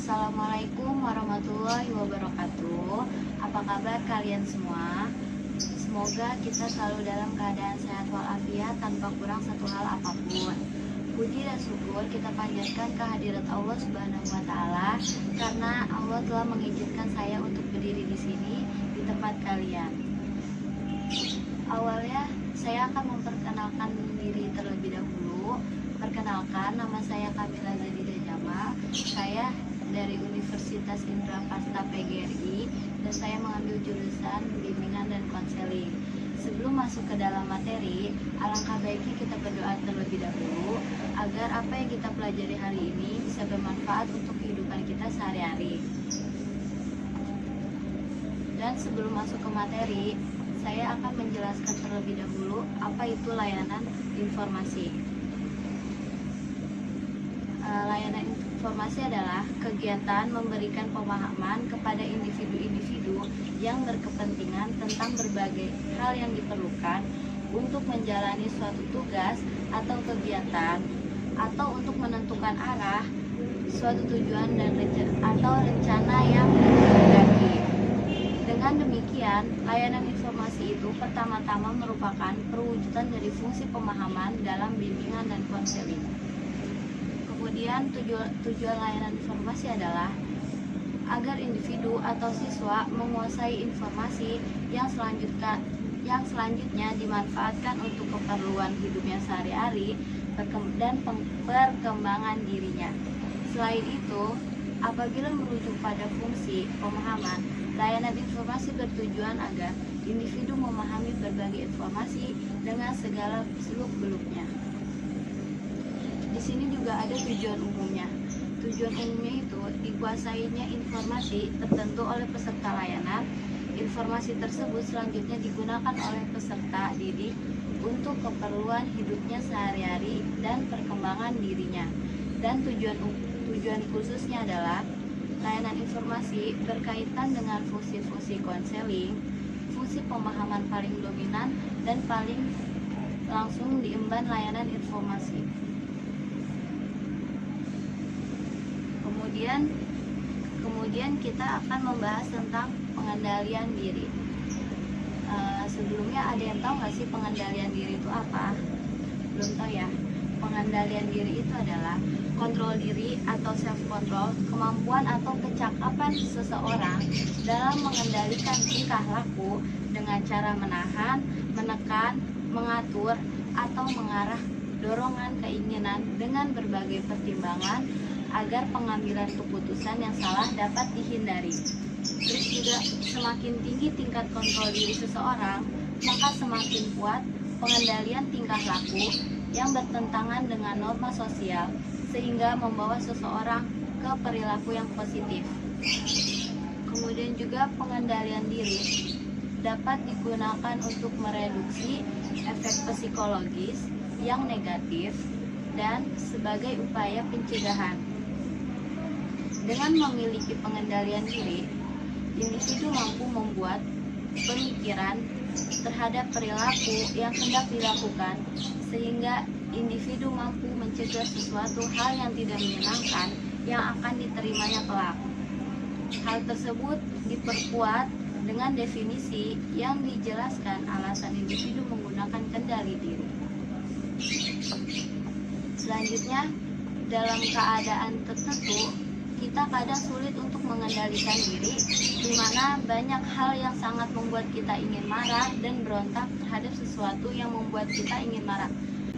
Assalamualaikum warahmatullahi wabarakatuh. Apa kabar kalian semua? Semoga kita selalu dalam keadaan sehat walafiat tanpa kurang satu hal apapun. Puji dan syukur kita panjatkan kehadirat Allah Subhanahu wa taala karena Allah telah mengizinkan saya untuk berdiri di sini di tempat kalian. Awalnya saya akan memperkenalkan diri terlebih dahulu. Perkenalkan, nama saya Kamila Zadida Jamal. Saya dari Universitas Indraprasta PGRI dan saya mengambil jurusan bimbingan dan konseling. Sebelum masuk ke dalam materi, alangkah baiknya kita berdoa terlebih dahulu agar apa yang kita pelajari hari ini bisa bermanfaat untuk kehidupan kita sehari-hari. Dan sebelum masuk ke materi, saya akan menjelaskan terlebih dahulu apa itu layanan informasi. Layanan informasi adalah kegiatan memberikan pemahaman kepada individu-individu yang berkepentingan tentang berbagai hal yang diperlukan untuk menjalani suatu tugas atau kegiatan atau untuk menentukan arah, suatu tujuan dan rencana yang dikehendaki. Dengan demikian, layanan informasi itu pertama-tama merupakan perwujudan dari fungsi pemahaman dalam bimbingan dan konseling. Kemudian tujuan layanan informasi adalah agar individu atau siswa menguasai informasi yang selanjutnya dimanfaatkan untuk keperluan hidupnya sehari-hari dan perkembangan dirinya. Selain itu, apabila merujuk pada fungsi pemahaman, layanan informasi bertujuan agar individu memahami berbagai informasi dengan segala seluk-beluknya. Di sini juga ada tujuan umumnya. Tujuan umumnya itu dikuasainya informasi tertentu oleh peserta layanan. Informasi tersebut selanjutnya digunakan oleh peserta didik untuk keperluan hidupnya sehari-hari dan perkembangan dirinya. Dan tujuan khususnya adalah layanan informasi berkaitan dengan fungsi-fungsi konseling, fungsi pemahaman paling dominan dan paling langsung diemban layanan informasi. Kemudian kita akan membahas tentang pengendalian diri. Sebelumnya ada yang tahu nggak sih pengendalian diri itu apa? Belum tahu ya? Pengendalian diri itu adalah kontrol diri atau self control, kemampuan atau kecakapan seseorang dalam mengendalikan tingkah laku dengan cara menahan, menekan, mengatur, atau mengarah dorongan keinginan dengan berbagai pertimbangan agar pengambilan keputusan yang salah dapat dihindari. Terus juga semakin tinggi tingkat kontrol diri seseorang, maka semakin kuat pengendalian tingkah laku yang bertentangan dengan norma sosial sehingga membawa seseorang ke perilaku yang positif. Kemudian juga pengendalian diri dapat digunakan untuk mereduksi efek psikologis yang negatif dan sebagai upaya pencegahan. Dengan memiliki pengendalian diri, individu mampu membuat pemikiran terhadap perilaku yang hendak dilakukan, sehingga individu mampu mencegah sesuatu hal yang tidak menyenangkan yang akan diterimanya kelak. Hal tersebut diperkuat dengan definisi yang dijelaskan alasan individu menggunakan kendali diri. Selanjutnya, dalam keadaan tertentu, kita kadang sulit untuk mengendalikan diri, di mana banyak hal yang sangat membuat kita ingin marah dan berontak terhadap sesuatu yang membuat kita ingin marah.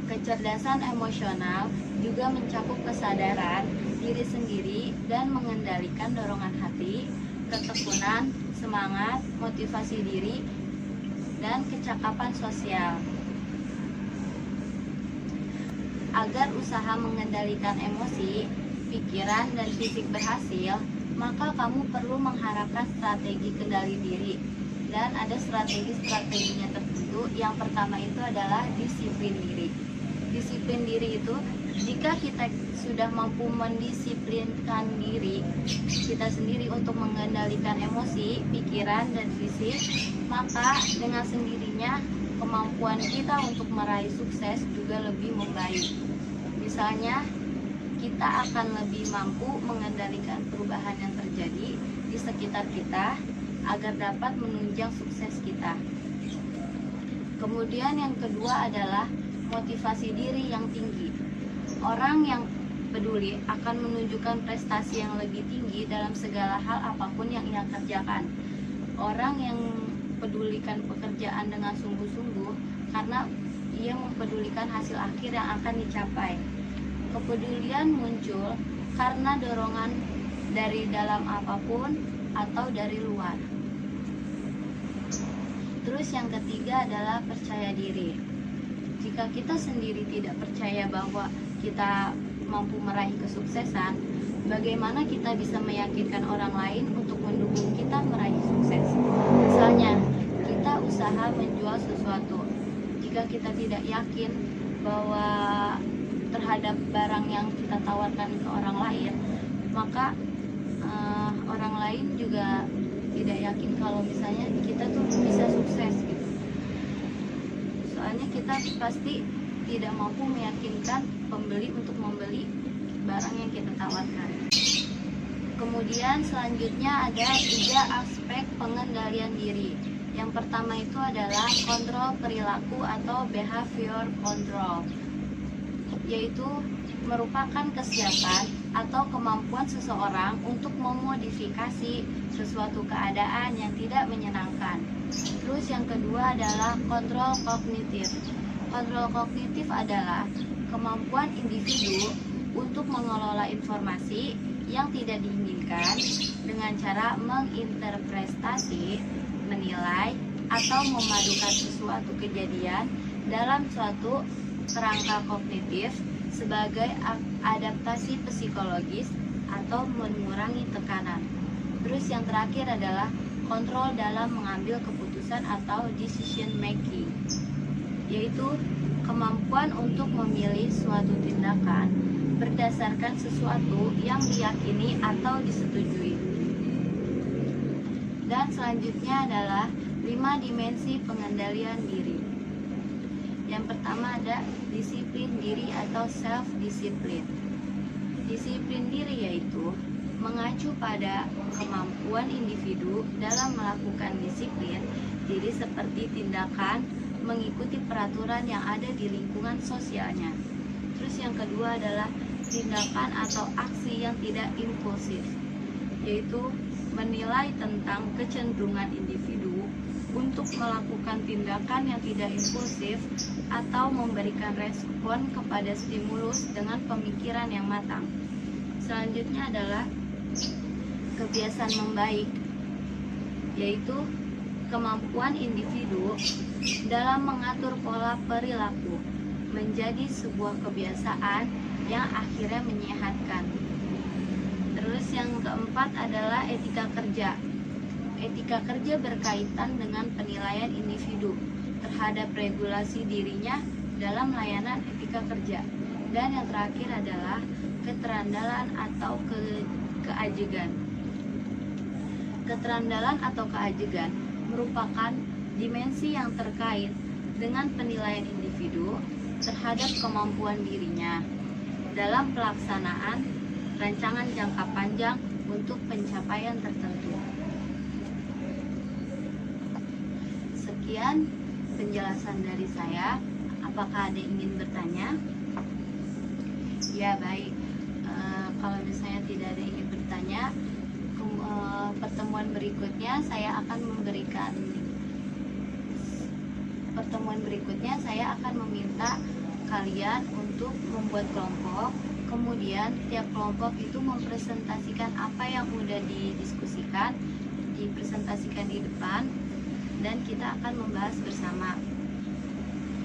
Kecerdasan emosional juga mencakup kesadaran diri sendiri dan mengendalikan dorongan hati, ketekunan, semangat, motivasi diri, dan kecakapan sosial. Agar usaha mengendalikan emosi, pikiran, dan fisik berhasil, maka kamu perlu mengharapkan strategi kendali diri. Dan ada strategi-strateginya tertentu. Yang pertama itu adalah disiplin diri. Disiplin diri itu, jika kita sudah mampu mendisiplinkan diri kita sendiri untuk mengendalikan emosi, pikiran, dan fisik, maka dengan sendirinya kemampuan kita untuk meraih sukses juga lebih membaik. Misalnya, kita akan lebih mampu mengendalikan perubahan yang terjadi di sekitar kita agar dapat menunjang sukses kita. Kemudian yang kedua adalah motivasi diri yang tinggi. Orang yang peduli akan menunjukkan prestasi yang lebih tinggi dalam segala hal apapun yang ia kerjakan. Orang yang pedulikan pekerjaan dengan sungguh-sungguh karena ia mempedulikan hasil akhir yang akan dicapai. Kepedulian muncul karena dorongan dari dalam apapun atau dari luar. Terus yang ketiga adalah percaya diri. Jika kita sendiri tidak percaya bahwa kita mampu meraih kesuksesan, bagaimana kita bisa meyakinkan orang lain untuk mendukung kita meraih sukses? Misalnya, kita usaha menjual sesuatu. Jika kita tidak yakin bahwa terhadap barang yang kita tawarkan ke orang lain, maka orang lain juga tidak yakin kalau misalnya kita tuh bisa sukses gitu. Soalnya kita pasti tidak mampu meyakinkan pembeli untuk membeli barang yang kita tawarkan. Kemudian selanjutnya ada 3 aspek pengendalian diri. Yang pertama itu adalah kontrol perilaku atau behavior control, yaitu merupakan kesiapan atau kemampuan seseorang untuk memodifikasi sesuatu keadaan yang tidak menyenangkan. Terus yang kedua adalah kontrol kognitif. Kontrol kognitif adalah kemampuan individu untuk mengelola informasi yang tidak diinginkan dengan cara menginterpretasi, menilai, atau memadukan sesuatu kejadian dalam suatu kerangka kognitif sebagai adaptasi psikologis atau mengurangi tekanan. Terus yang terakhir adalah kontrol dalam mengambil keputusan atau decision making, yaitu kemampuan untuk memilih suatu tindakan berdasarkan sesuatu yang diyakini atau disetujui. Dan selanjutnya adalah 5 dimensi pengendalian diri. Yang pertama ada disiplin diri atau self-discipline. Disiplin diri yaitu mengacu pada kemampuan individu dalam melakukan disiplin diri seperti tindakan mengikuti peraturan yang ada di lingkungan sosialnya. Terus yang kedua adalah tindakan atau aksi yang tidak impulsif, yaitu menilai tentang kecenderungan individu untuk melakukan tindakan yang tidak impulsif atau memberikan respon kepada stimulus dengan pemikiran yang matang. Selanjutnya adalah kebiasaan membaik, yaitu kemampuan individu dalam mengatur pola perilaku menjadi sebuah kebiasaan yang akhirnya menyehatkan. Terus yang keempat adalah etika kerja. Etika kerja berkaitan dengan penilaian individu terhadap regulasi dirinya dalam layanan etika kerja. Dan yang terakhir adalah keterandalan atau keajegan. Keterandalan atau keajegan merupakan dimensi yang terkait dengan penilaian individu terhadap kemampuan dirinya dalam pelaksanaan rancangan jangka panjang untuk pencapaian tertentu. Sekian penjelasan dari saya. Apakah ada yang ingin bertanya? Ya, baik. Kalau misalnya tidak ada yang ingin bertanya, pertemuan berikutnya saya akan meminta kalian untuk membuat kelompok. Kemudian tiap kelompok itu mempresentasikan apa yang sudah didiskusikan, dipresentasikan di depan, dan kita akan membahas bersama.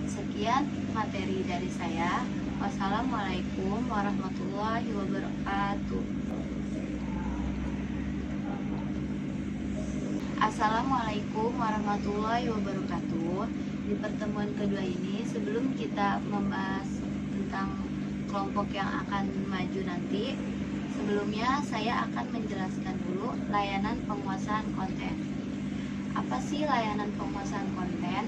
Sekian materi dari saya. Wassalamualaikum warahmatullahi wabarakatuh. Assalamualaikum warahmatullahi wabarakatuh. Di pertemuan kedua ini, sebelum kita membahas tentang kelompok yang akan maju nanti, sebelumnya saya akan menjelaskan dulu layanan penguasaan konten. Apa sih layanan penguasaan konten?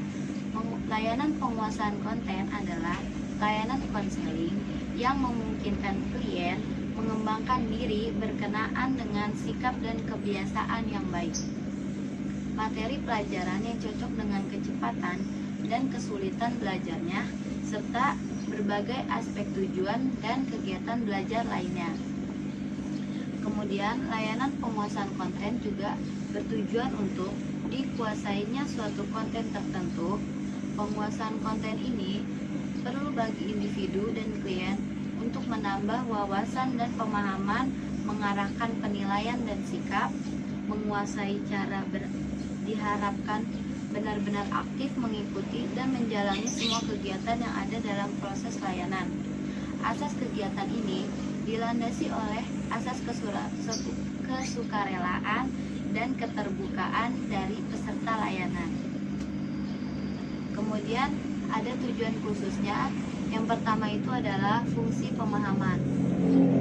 Layanan penguasaan konten adalah layanan konseling yang memungkinkan klien mengembangkan diri berkenaan dengan sikap dan kebiasaan yang baik. Materi pelajaran yang cocok dengan kecepatan dan kesulitan belajarnya, serta berbagai aspek tujuan dan kegiatan belajar lainnya. Kemudian, layanan penguasaan konten juga bertujuan untuk dikuasainya suatu konten tertentu. Penguasaan konten ini perlu bagi individu dan klien untuk menambah wawasan dan pemahaman, mengarahkan penilaian dan sikap, menguasai cara diharapkan benar-benar aktif mengikuti dan menjalani semua kegiatan yang ada dalam proses layanan. Asas kegiatan ini dilandasi oleh asas kesukarelaan dan keterbukaan dari peserta layanan. Kemudian ada tujuan khususnya. Yang pertama itu adalah fungsi pemahaman,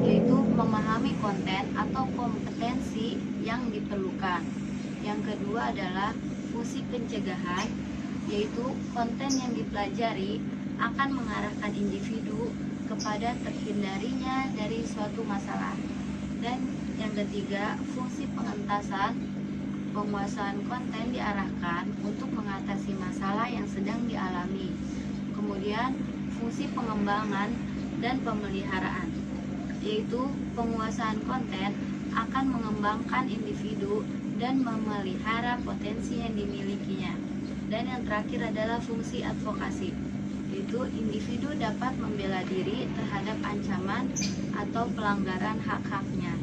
yaitu memahami konten atau kompetensi yang diperlukan. Yang kedua adalah fungsi pencegahan, yaitu konten yang dipelajari akan mengarahkan individu kepada terhindarinya dari suatu masalah. Dan yang ketiga, fungsi pengentasan. Penguasaan konten diarahkan untuk mengatasi masalah yang sedang dialami. Kemudian fungsi pengembangan dan pemeliharaan, yaitu penguasaan konten akan mengembangkan individu dan memelihara potensi yang dimilikinya. Dan yang terakhir adalah fungsi advokasi, yaitu individu dapat membela diri terhadap ancaman atau pelanggaran hak-haknya.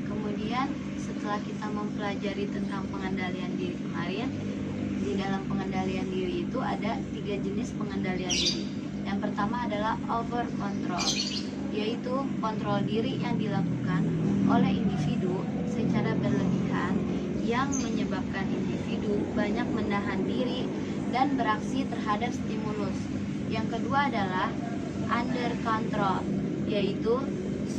Kemudian setelah kita mempelajari tentang pengendalian diri kemarin, di dalam pengendalian diri itu ada 3 jenis pengendalian diri. Yang pertama adalah over control, yaitu kontrol diri yang dilakukan oleh individu secara berlebihan yang menyebabkan individu banyak menahan diri dan beraksi terhadap stimulus. Yang kedua adalah under control, yaitu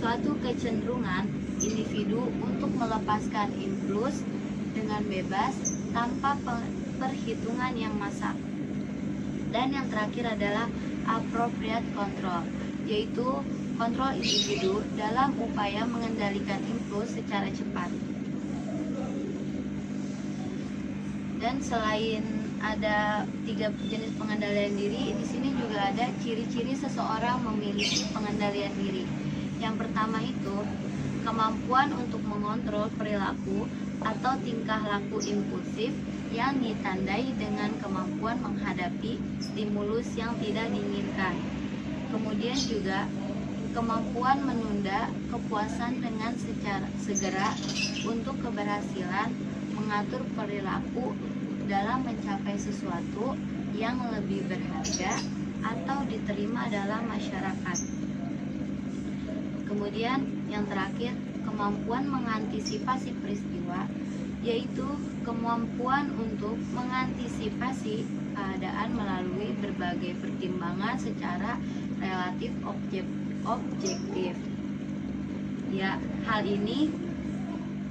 suatu kecenderungan individu untuk melepaskan impuls dengan bebas tanpa perhitungan yang masak. Dan yang terakhir adalah appropriate control, yaitu kontrol individu dalam upaya mengendalikan impuls secara cepat. Dan selain ada 3 jenis pengendalian diri, di sini juga ada ciri-ciri seseorang memiliki pengendalian diri. Yang pertama itu kemampuan untuk mengontrol perilaku atau tingkah laku impulsif yang ditandai dengan kemampuan menghadapi stimulus yang tidak diinginkan. Kemudian juga kemampuan menunda kepuasan dengan secara segera untuk keberhasilan mengatur perilaku dalam mencapai sesuatu yang lebih berharga atau diterima dalam masyarakat. Kemudian yang terakhir, kemampuan mengantisipasi peristiwa, yaitu kemampuan untuk mengantisipasi keadaan melalui berbagai pertimbangan secara relatif objektif. Ya, hal ini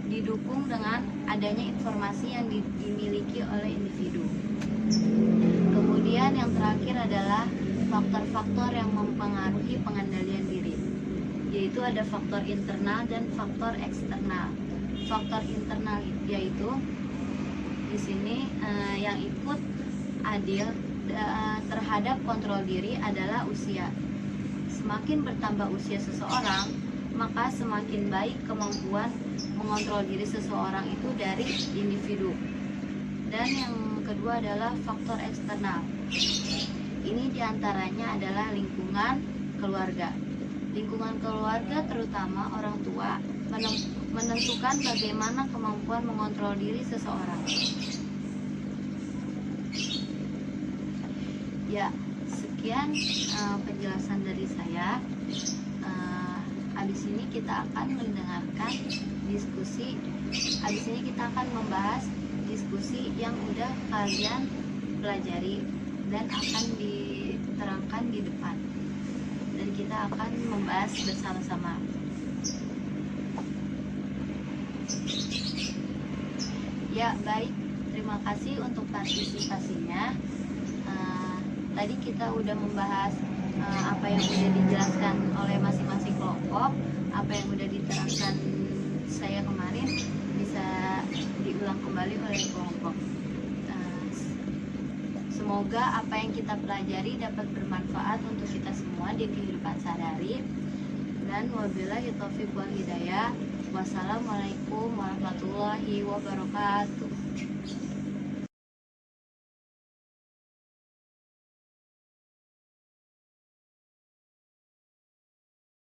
didukung dengan adanya informasi yang dimiliki oleh individu. Kemudian yang terakhir adalah faktor-faktor yang mempengaruhi pengendalian diri, yaitu ada faktor internal dan faktor eksternal. Faktor internal yaitu di sini yang ikut adil terhadap kontrol diri adalah usia. Semakin bertambah usia seseorang, maka semakin baik kemampuan mengontrol diri seseorang itu dari individu. Dan yang kedua adalah faktor eksternal. Ini diantaranya adalah lingkungan keluarga. Lingkungan keluarga, terutama orang tua, menentukan bagaimana kemampuan mengontrol diri seseorang. Ya, sekian penjelasan dari saya. Habis ini kita akan mendengarkan diskusi. Habis ini kita akan membahas diskusi yang udah kalian pelajari dan akan diterangkan di depan. Dan kita akan membahas bersama-sama. Ya, baik. Terima kasih untuk partisipasinya. tadi kita udah membahas apa yang sudah dijelaskan oleh masing-masing kelompok, apa yang udah diterangkan saya kemarin bisa diulang kembali oleh kelompok. Semoga apa yang kita pelajari dapat bermanfaat untuk kita semua di kehidupan sehari-hari. Dan wabillahi taufiq wal hidayah. Wassalamualaikum warahmatullahi wabarakatuh.